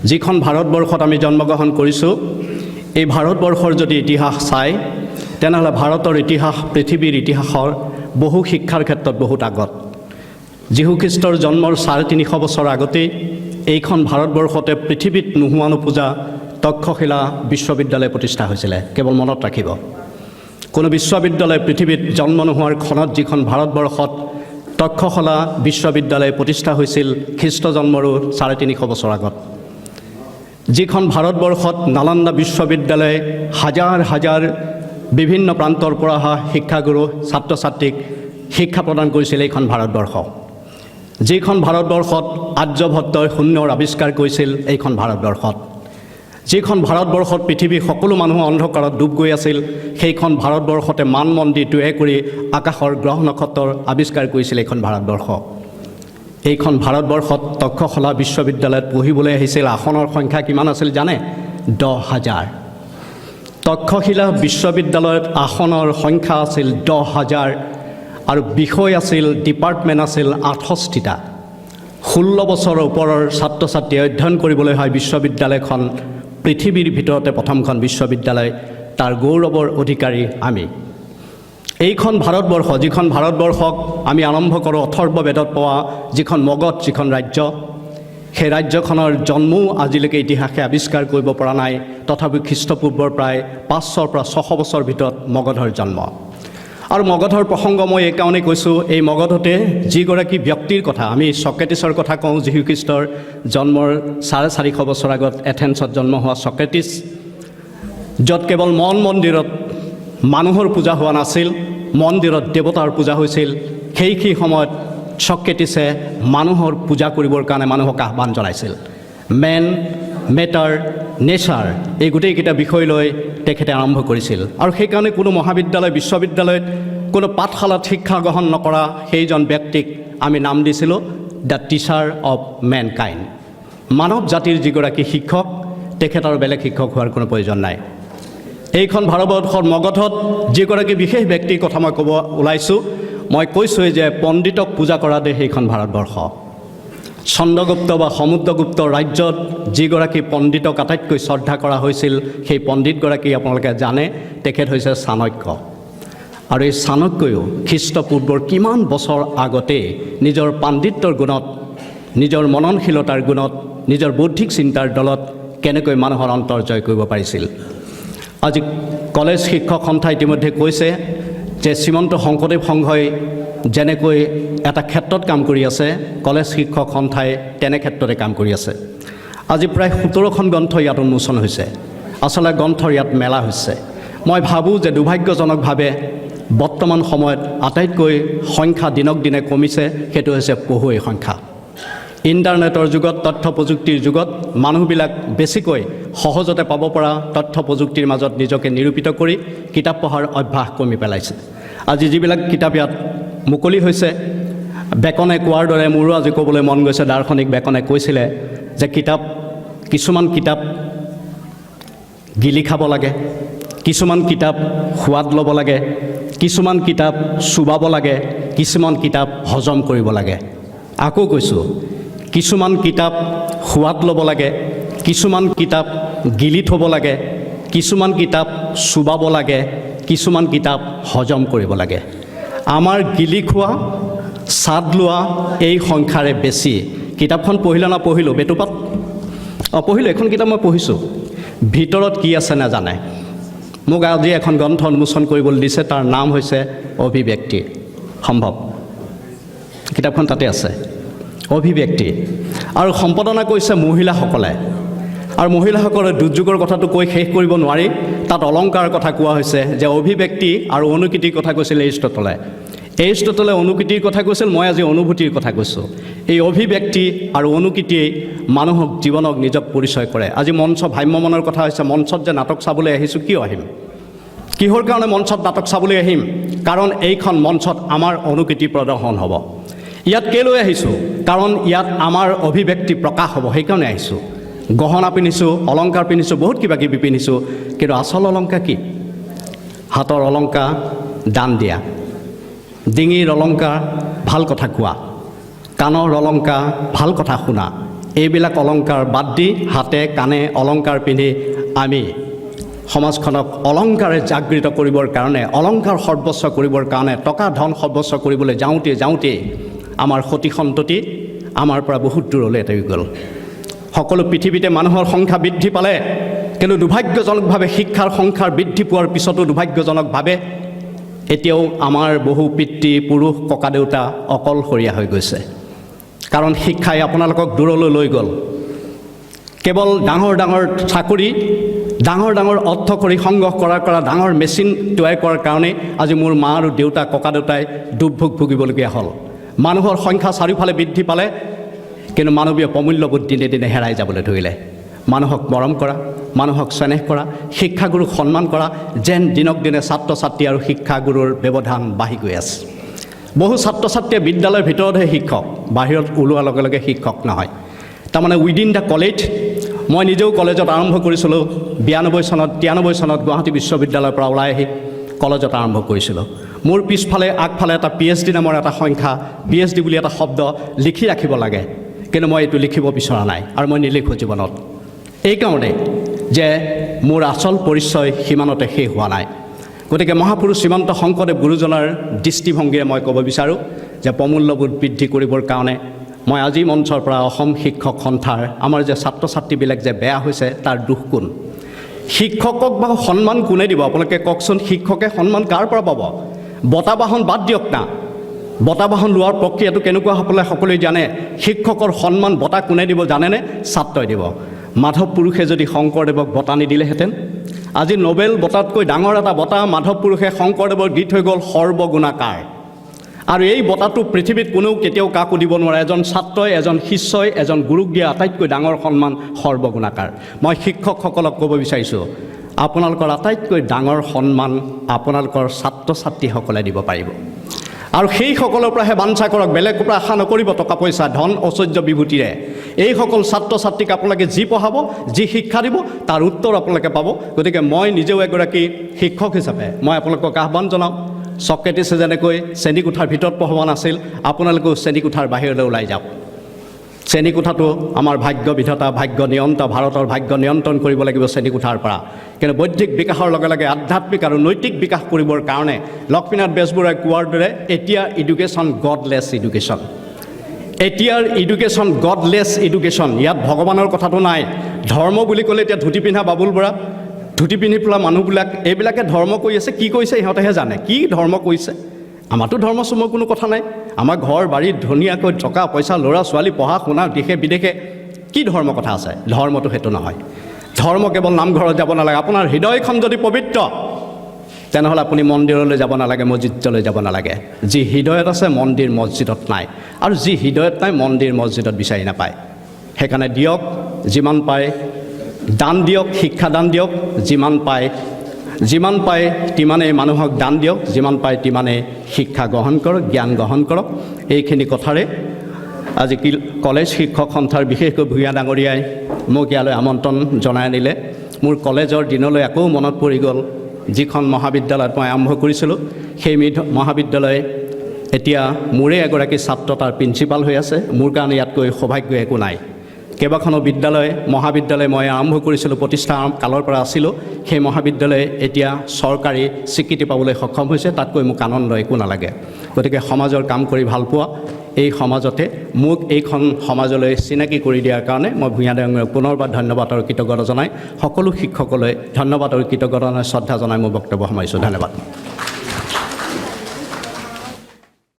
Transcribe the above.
যিখন ভাৰতবৰ্ষত আমি জন্মগ্ৰহণ কৰিছোঁ, এই ভাৰতবৰ্ষৰ যদি ইতিহাস চাই তেনেহ'লে ভাৰতৰ ইতিহাস পৃথিৱীৰ ইতিহাসৰ বহু শিক্ষাৰ ক্ষেত্ৰত বহুত আগত। যীশু খ্ৰীষ্টৰ জন্মৰ 350 বছৰ আগতেই এইখন ভাৰতবৰ্ষতে পৃথিৱীত নোহোৱা নোপোজা তক্ষশিলা বিশ্ববিদ্যালয় প্ৰতিষ্ঠা হৈছিলে। কেৱল মনত ৰাখিব, কোনো বিশ্ববিদ্যালয় পৃথিৱীত জন্ম নোহোৱাৰ ক্ষণত যিখন ভাৰতবৰ্ষত তক্ষশিলা বিশ্ববিদ্যালয় প্ৰতিষ্ঠা হৈছিল খ্ৰীষ্ট জন্মৰো 350 বছৰ আগত। যিখন ভাৰতবৰ্ষত নালন্দা বিশ্ববিদ্যালয়ে হাজাৰ হাজাৰ বিভিন্ন প্ৰান্তৰ পৰা অহা শিক্ষাগুৰু ছাত্ৰ ছাত্ৰীক শিক্ষা প্ৰদান কৰিছিল এইখন ভাৰতবৰ্ষ। যিখন ভাৰতবৰ্ষত আৰ্যভট্টই শূন্যৰ আৱিষ্কাৰ কৰিছিল এইখন ভাৰতবৰ্ষত। যিখন ভাৰতবৰ্ষত পৃথিৱীৰ সকলো মানুহ অন্ধকাৰত ডুব গৈ আছিল সেইখন ভাৰতবৰ্ষতে মান মন্দিৰ তৈয়াৰ কৰি আকাশৰ গ্ৰহ নক্ষত্ৰৰ আৱিষ্কাৰ কৰিছিল এইখন ভাৰতবৰ্ষ। এইখন ভাৰতবৰ্ষত তক্ষশিলা বিশ্ববিদ্যালয়ত পঢ়িবলৈ আহিছিল আসনৰ সংখ্যা কিমান আছিল জানে? 10,000। তক্ষশিলা বিশ্ববিদ্যালয়ত আসনৰ সংখ্যা আছিল 10,000 আৰু বিষয় আছিল, ডিপাৰ্টমেণ্ট আছিল 68টা। 16 বছৰৰ ওপৰৰ ছাত্ৰ ছাত্ৰীয়ে অধ্যয়ন কৰিবলৈ হয় বিশ্ববিদ্যালয়খন পৃথিৱীৰ ভিতৰতে প্ৰথমখন বিশ্ববিদ্যালয়। তাৰ গৌৰৱৰ অধিকাৰী আমি। এইখন ভাৰতবৰ্ষ, যিখন ভাৰতবৰ্ষক আমি আৰম্ভ কৰোঁ অথৰ্ব বেদত পোৱা যিখন মগধ, যিখন ৰাজ্য, সেই ৰাজ্যখনৰ জন্মও আজিলৈকে ইতিহাসে আৱিষ্কাৰ কৰিব পৰা নাই। তথাপি খ্ৰীষ্টপূৰ্বৰ প্ৰায় 500 পৰা 600 বছৰ ভিতৰত মগধৰ জন্ম। আৰু মগধৰ প্ৰসংগ মই এইকাৰণেই কৈছোঁ, এই মগধতে যিগৰাকী ব্যক্তিৰ কথা, আমি ছক্ৰেটিছৰ কথা কওঁ, যীশু খ্ৰীষ্টৰ জন্মৰ 450 বছৰ আগত এথেন্সত জন্ম হোৱা ছক্ৰেটিছ, য'ত কেৱল মন মন্দিৰত মানুহৰ পূজা হোৱা নাছিল, মন্দিৰত দেৱতাৰ পূজা হৈছিল। সেই সময়ত ছক্ৰেটিছে মানুহৰ পূজা কৰিবৰ কাৰণে মানুহক আহ্বান জনাইছিল। মেন, মেটাৰ, নেচাৰ, এই গোটেইকেইটা বিষয় লৈ তেখেতে আৰম্ভ কৰিছিল। আৰু সেইকাৰণে কোনো মহাবিদ্যালয় বিশ্ববিদ্যালয়ত কোনো পাঠশালাত শিক্ষা গ্ৰহণ নকৰা সেইজন ব্যক্তিক আমি নাম দিছিলোঁ দ্য টিচাৰ অৱ মেনকাইণ্ড। মানৱ জাতিৰ যিগৰাকী শিক্ষক, তেখেতৰ বেলেগ শিক্ষক হোৱাৰ কোনো প্ৰয়োজন নাই। এইখন ভাৰতবৰ্ষৰ মগধত যিগৰাকী বিশেষ ব্যক্তিৰ কথা মই ক'ব ওলাইছোঁ, মই কৈছোঁৱেই যে পণ্ডিতক পূজা কৰা দেশ এইখন ভাৰতবৰ্ষ। চন্দ্ৰগুপ্ত বা সমুদ্ৰগুপ্ত ৰাজ্যত যিগৰাকী পণ্ডিতক আটাইতকৈ শ্ৰদ্ধা কৰা হৈছিল, সেই পণ্ডিতগৰাকী আপোনালোকে জানে, তেখেত হৈছে চাণক্য। আৰু এই চাণক্যয়ো খ্ৰীষ্টপূৰ্বৰ কিমান বছৰ আগতে নিজৰ পাণ্ডিত্যৰ গুণত, নিজৰ মননশীলতাৰ গুণত, নিজৰ বৌদ্ধিক চিন্তাৰ দলত কেনেকৈ মানুহৰ অন্তৰ জয় কৰিব পাৰিছিল। আজি কলেজ শিক্ষক সন্থাই ইতিমধ্যে কৈছে যে শ্ৰীমন্ত শংকৰদেৱ সংঘই যেনেকৈ এটা ক্ষেত্ৰত কাম কৰি আছে, কলেজ শিক্ষক সন্থাই তেনে ক্ষেত্ৰতে কাম কৰি আছে। আজি প্ৰায় 17খন গ্ৰন্থ ইয়াত উন্মোচন হৈছে। আচলতে গ্ৰন্থৰ ইয়াত মেলা হৈছে। মই ভাবোঁ যে দুৰ্ভাগ্যজনকভাৱে বৰ্তমান সময়ত আটাইতকৈ সংখ্যা দিনক দিনে কমিছে, সেইটো হৈছে পঢ়ুৱৈৰ সংখ্যা। ইণ্টাৰনেটৰ যুগত, তথ্য প্ৰযুক্তিৰ যুগত মানুহবিলাক বেছিকৈ সহজতে পাব পৰা তথ্য প্ৰযুক্তিৰ মাজত নিজকে নিৰূপিত কৰি কিতাপ পঢ়াৰ অভ্যাস কমি পেলাইছে। আজি যিবিলাক কিতাপ ইয়াত মুকলি হৈছে, বেকনে কোৱাৰ দৰে মোৰো আজি ক'বলৈ মন গৈছে, দাৰ্শনিক বেকনে কৈছিলে যে কিছুমান কিতাপ গিলি খাব লাগে, কিছুমান কিতাপ সোৱাদ ল'ব লাগে, কিছুমান কিতাপ চুবাব লাগে, কিছুমান কিতাপ হজম কৰিব লাগে। আকৌ কৈছোঁ, কিছুমান কিতাপ সোৱাদ ল'ব লাগে, কিছুমান কিতাপ গিলি থ'ব লাগে, কিছুমান কিতাপ চুবাব লাগে, কিছুমান কিতাপ হজম কৰিব লাগে। আমাৰ গিলি খোৱা, স্বাদ লোৱা এই সংখ্যাৰে বেছি। কিতাপখন পঢ়িলে নপঢ়িলোঁ, বেটুপাত পঢ়িলোঁ, এখন কিতাপ মই পঢ়িছোঁ, ভিতৰত কি আছে নাজানে। মোক আজি এখন গ্ৰন্থ উন্মোচন কৰিবলৈ দিছে, তাৰ নাম হৈছে অভিব্যক্তি। সম্ভৱ কিতাপখন তাতে আছে, অভিব্যক্তি। আৰু সম্পাদনা কৰিছে মহিলাসকলে। আৰু মহিলাসকলে দুৰ্যোগৰ কথাটো কৈ শেষ কৰিব নোৱাৰি, তাত অলংকাৰৰ কথা কোৱা হৈছে যে অভিব্যক্তি আৰু অনুকৃতিৰ কথা কৈছিল এৰিষ্টটলে। এৰিষ্টটলে অনুকৃতিৰ কথা কৈছিল, মই আজি অনুভূতিৰ কথা কৈছোঁ। এই অভিব্যক্তি আৰু অনুকৃতিয়ে মানুহক জীৱনক নিজক পৰিচয় কৰে। আজি মঞ্চ ভ্ৰাম্যমানৰ কথা হৈছে, মঞ্চত যে নাটক চাবলৈ আহিছোঁ, কিয় আহিম? কিহৰ কাৰণে মঞ্চত নাটক চাবলৈ আহিম? কাৰণ এইখন মঞ্চত আমাৰ অনুকৃতি প্ৰদৰ্শন হ'ব। ইয়াত কেলৈ আহিছোঁ? কাৰণ ইয়াত আমাৰ অভিব্যক্তি প্ৰকাশ হ'ব, সেইকাৰণে আহিছোঁ। গহনা পিন্ধিছোঁ, অলংকাৰ পিন্ধিছোঁ, বহুত কিবা কিবি পিন্ধিছোঁ, কিন্তু আচল অলংকাৰ কি? হাতৰ অলংকাৰ দান দিয়া, ডিঙিৰ অলংকাৰ ভাল কথা কোৱা, কাণৰ অলংকাৰ ভাল কথা শুনা, এইবিলাক অলংকাৰ বাদ দি হাতে কাণে অলংকাৰ পিন্ধি আমি সমাজখনক অলংকাৰে জাগৃত কৰিবৰ কাৰণে অলংকাৰ সৰ্বস্ব কৰিবৰ কাৰণে টকা ধন সৰ্বস্ব কৰিবলৈ যাওঁতে আমাৰ সতি সন্ততি আমাৰ পৰা বহুত দূৰলৈ এৰি গ'ল। সকলো পৃথিৱীতে মানুহৰ সংখ্যা বৃদ্ধি পালে, কিন্তু দুৰ্ভাগ্যজনকভাৱে শিক্ষাৰ সংখ্যাৰ বৃদ্ধি পোৱাৰ পিছতো দুৰ্ভাগ্যজনকভাৱে এতিয়াও আমাৰ বহু পিতৃ পুৰুষ ককাদেউতা অকলশৰীয়া হৈ গৈছে। কাৰণ শিক্ষাই আপোনালোকক দূৰলৈ লৈ গ'ল। কেৱল ডাঙৰ ডাঙৰ চাকৰি, ডাঙৰ ডাঙৰ অৰ্থ কৰি সংগ্ৰহ কৰা ডাঙৰ মেচিন তৈয়াৰ কৰাৰ কাৰণে আজি মোৰ মা আৰু দেউতা ককাদেউতাই দুৰ্ভোগ ভুগিবলগীয়া হ'ল। মানুহৰ সংখ্যা চাৰিওফালে বৃদ্ধি পালে, কিন্তু মানৱীয় প্ৰমূল্যবোধ দিনে দিনে হেৰাই যাবলৈ ধৰিলে। মানুহক মৰম কৰা, মানুহক স্নেহ কৰা, শিক্ষাগুৰুক সন্মান কৰা, যেন দিনক দিনে ছাত্ৰ ছাত্ৰী আৰু শিক্ষাগুৰুৰ ব্যৱধান বাঢ়ি গৈ আছে। বহু ছাত্ৰ ছাত্ৰীয়ে বিদ্যালয়ৰ ভিতৰতহে শিক্ষক, বাহিৰত ওলোৱাৰ লগে লগে শিক্ষক নহয়। তাৰমানে উইদিন দ্য কলেজ, মই নিজেও কলেজত আৰম্ভ কৰিছিলোঁ 92 চনত 93 চনত গুৱাহাটী বিশ্ববিদ্যালয়ৰ পৰা ওলাই আহি কলেজত আৰম্ভ কৰিছিলোঁ। মোৰ পিছফালে আগফালে এটা PhD নামৰ এটা সংখ্যা, PhD বুলি এটা শব্দ লিখি ৰাখিব লাগে, কিন্তু মই এইটো লিখিব বিচৰা নাই আৰু মই নিলিখোঁ জীৱনত। এইকাৰণে যে মোৰ আচল পৰিচয় সিমানতে শেষ হোৱা নাই। গতিকে মহাপুৰুষ শ্ৰীমন্ত শংকৰদেৱ গুৰুজনাৰ দৃষ্টিভংগীৰে মই ক'ব বিচাৰোঁ যে প্ৰমূল্যবোধ বৃদ্ধি কৰিবৰ কাৰণে মই আজি মঞ্চৰ পৰা অসম শিক্ষক সন্থাৰ আমাৰ যে ছাত্ৰ ছাত্ৰীবিলাক যে বেয়া হৈছে তাৰ দুখ কোন? শিক্ষকক বা সন্মান কোনে দিব? আপোনালোকে কওকচোন, শিক্ষকে সন্মান কাৰ পৰা পাব? বঁটা বাহন বাদ দিয়ক না, বঁটা বাহন লোৱাৰ প্ৰক্ৰিয়াটো কেনেকুৱা হ'বলৈ সকলোৱে জানে। শিক্ষকৰ সন্মান বঁটা কোনে দিব জানেনে? ছাত্ৰই দিব। মাধৱ পুৰুষে যদি শংকৰদেৱক বঁটা নিদিলেহেঁতেন, আজি নোবেল বঁটাতকৈ ডাঙৰ এটা বঁটা মাধৱ পুৰুষে শংকৰদেৱৰ গীত হৈ গ'ল সৰ্বগুণাকাৰ। আৰু এই বঁটাটো পৃথিৱীত কোনেও কেতিয়াও কাকো দিব নোৱাৰে। এজন ছাত্ৰই, এজন শিষ্যই, এজন গুৰুক দিয়া আটাইতকৈ ডাঙৰ সন্মান সৰ্বগুণাকাৰ। মই শিক্ষকসকলক ক'ব বিচাৰিছোঁ, আপোনালোকৰ আটাইতকৈ ডাঙৰ সন্মান আপোনালোকৰ ছাত্ৰ ছাত্ৰীসকলে দিব পাৰিব। আৰু সেইসকলৰ পৰাহে বাঞ্ছা কৰক, বেলেগৰ পৰা আশা নকৰিব টকা পইচা ধন ঐশ্বৰ্য বিভূতিৰে। এইসকল ছাত্ৰ ছাত্ৰীক আপোনালোকে যি পঢ়াব, যি শিক্ষা দিব, তাৰ উত্তৰ আপোনালোকে পাব। গতিকে মই নিজেও এগৰাকী শিক্ষক হিচাপে মই আপোনালোকক আহ্বান জনাওঁ, চক্ৰেটিছে যেনেকৈ শ্ৰেণীকোঠাৰ ভিতৰত পঢ়োৱা নাছিল, আপোনালোকেও শ্ৰেণীকোঠাৰ বাহিৰলৈ ওলাই যাওক। শ্ৰেণীকোঠাটো আমাৰ ভাগ্য বিধাতা, ভাগ্য নিয়ন্তা, ভাৰতৰ ভাগ্য নিয়ন্ত্ৰণ কৰিব লাগিব শ্ৰেণীকোঠাৰ পৰা। কিন্তু বৌদ্ধিক বিকাশৰ লগে লগে আধ্যাত্মিক আৰু নৈতিক বিকাশ কৰিবৰ কাৰণে লক্ষ্মীনাথ বেজবৰুৱাই কোৱাৰ দৰে এতিয়া এডুকেশ্যন গডলেছ এডুকেশ্যন। এতিয়াৰ এডুকেশ্যন গডলেছ এডুকেশ্যন। ইয়াত ভগৱানৰ কথাটো নাই। ধৰ্ম বুলি ক'লে এতিয়া ধুতি পিন্ধা বাবুল বৰা, ধুতি পিন্ধি পেলাই মানুহবিলাক এইবিলাকে ধৰ্ম কৰি আছে। কি কৰিছে সিহঁতেহে জানে, কি ধৰ্ম কৰিছে। আমাৰতো ধৰ্ম চৰ্মৰ কোনো কথা নাই। আমাৰ ঘৰ বাৰী ধুনীয়াকৈ টকা পইচা, ল'ৰা ছোৱালী পঢ়া শুনা, দেশে বিদেশে কি ধৰ্ম কথা আছে? ধৰ্মটো সেইটো নহয়। ধৰ্ম কেৱল নামঘৰত যাব নালাগে। আপোনাৰ হৃদয়খন যদি পবিত্ৰ, তেনেহ'লে আপুনি মন্দিৰলৈ যাব নালাগে, মছজিদলৈ যাব নালাগে। যি হৃদয়ত আছে মন্দিৰ মছজিদত নাই, আৰু যি হৃদয়ত নাই মন্দিৰ মছজিদত বিচাৰি নাপায়। সেইকাৰণে দিয়ক, যিমান পায় দান দিয়ক, শিক্ষাদান দিয়ক, যিমান পায় তিমানেই মানুহক দান দিয়ক, যিমান পায় তিমানেই শিক্ষা গ্ৰহণ কৰক, জ্ঞান গ্ৰহণ কৰক। এইখিনি কথাৰে আজি কলেজ শিক্ষক সন্থাৰ বিশেষকৈ ভূঞা ডাঙৰীয়াই মোক ইয়ালৈ আমন্ত্ৰণ জনাই আনিলে। মোৰ কলেজৰ দিনলৈ আকৌ মনত পৰি গ'ল, যিখন মহাবিদ্যালয়ত মই আৰম্ভ কৰিছিলোঁ। সেই মহাবিদ্যালয় এতিয়া মোৰে এগৰাকী ছাত্ৰ তাৰ প্ৰিন্সিপাল হৈ আছে। মোৰ কাৰণে ইয়াতকৈ সৌভাগ্য একো নাই। কেইবাখনো মহাবিদ্যালয় মই আৰম্ভ কৰিছিলোঁ, প্ৰতিষ্ঠা কালৰ পৰা আছিলোঁ। সেই মহাবিদ্যালয়ে এতিয়া চৰকাৰী স্বীকৃতি পাবলৈ সক্ষম হৈছে। তাতকৈ মোক আনন্দ একো নালাগে। গতিকে সমাজৰ কাম কৰি ভাল পোৱা এই সমাজতে মোক এইখন সমাজলৈ চিনাকি কৰি দিয়াৰ কাৰণে মই ভূঞা ডাঙৰীয়াক পুনৰবাৰ ধন্যবাদ আৰু কৃতজ্ঞতা জনাই সকলো শিক্ষকলৈ ধন্যবাদ আৰু কৃতজ্ঞতা শ্ৰদ্ধা জনাই মোৰ বক্তব্য সামৰিছোঁ। ধন্যবাদ।